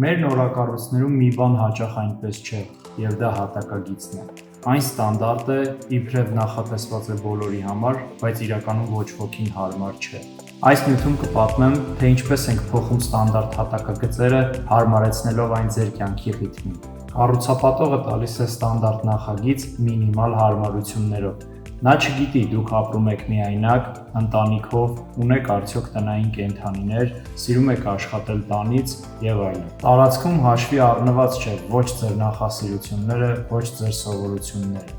Մեր նորակառույցներում մի բան հաճախ այնպես չէ, եւ դա հատակագիծն է։ Այն ստանդարտ է, իբրև նախատեսված է բոլորի համար, բայց իրականում ոչ ոքին հարմար չէ։ Այս նյութում կպատմեմ, թե ինչպես ենք փոխում ստանդարտ հատակագծերը, հարմարեցնելով այն ձեր կյանքի ռիթմին։ Կառուցապատողը տալիս է ստանդարտ նախագիծ մինիմալ հարմարություններով։ Նա չգիտի դուք ապրում եք միայնակ, ընտանիքով, ունեք արդյոք տնային կենդանիներ, սիրում եք աշխատել տանից եւ այլն։ Տարածքում հաշվի առնված չէ ոչ ձեր նախասիրությունները, ոչ ձեր սովորությունները։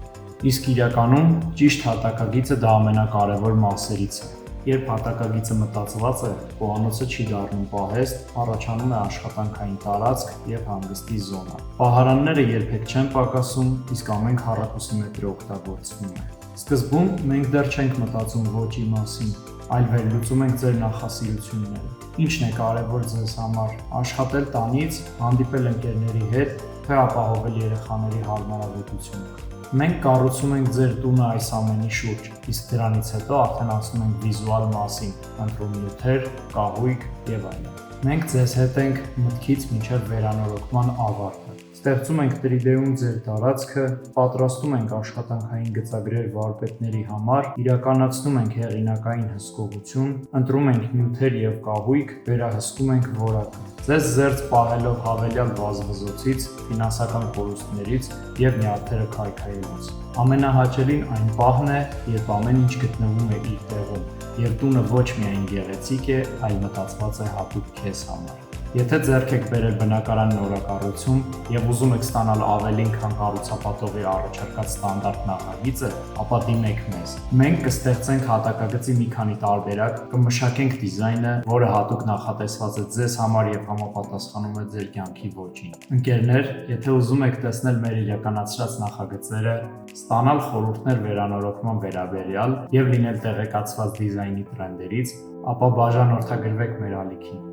Իսկ իրականում ճիշտ հատակագիծը դա ամենակարևոր մասերից է։ Երբ հատակագիծը մտածված է, խոհանոցը չի դառնում պահեստ, առաջանում է աշխատանքային տարածք եւ հանգստի զոնա։ Պահարանները երբեք չեն պակասում, իսկ ամեն քառակուսի մետր օգտագործվում է։ Սկզբում մենք դեռ չենք մտածում ոճի մասին, այլ վերլուծում ենք ձեր նախասիրությունները։ Ինչն է կարևոր ձեզ համար՝ աշխատել տանից, հանդիպել ընկերների հետ, թե ապահովել երեխաների հարմարավետությունը։ Մենք կառուցում ենք ձեր տունը այս ամենի շուրջ, իսկ դրանից հետո արդեն անցնում ենք վիզուալ մասին, ընտրում նյութեր, կահույք եւ այլն։ Մենք ձեզ հետ ենք մտքից մինչև վերանորոգման ավարտը։ Ստեղծում ենք 3D-ում ձեր տարածքը, պատրաստում ենք աշխատանքային գծագրեր վարպետների համար, իրականացնում ենք հեղինակային հսկողություն, ընտրում ենք նյութեր եւ կահույք, վերահսկում ենք որակը։ Ձեզ զերծ պահելով հավելյալ վազվզոցից, ֆինանսական կորուստներից եւ նյարդերը քայքայելուց։ Ամենահաճելին այն պահն է, երբ ամեն ինչ գտնվում է իր տեղում, եւ տունը ոչ միայն գեղեցիկ է, այլ մտածված է հատուկ քեզ համար։ Եթե ձեռք եք բերել բնակարան նորակառուցում եւ ուզում եք ստանալ ավելին, քան կառուցապատողի առաջարկած ստանդարտ նախագիծը, ապա դիմեք մեզ։ Մենք կստեղծենք հատակագծի մի քանի տարբերակ, կմշակենք դիզայնը, որը հատուկ նախատեսված է ձեզ համար եւ համապատասխանում է ձեր կյանքի ոճին։ Ընկերներ, եթե ուզում եք տեսնել մեր իրականացրած նախագծերը, ստանալ խորհուրդներ վերանորոգման վերաբերյալ եւ լինել տեղեկացված դիզայնի տրենդերից, ապա բաժանորդագրվեք մեր ալիքին։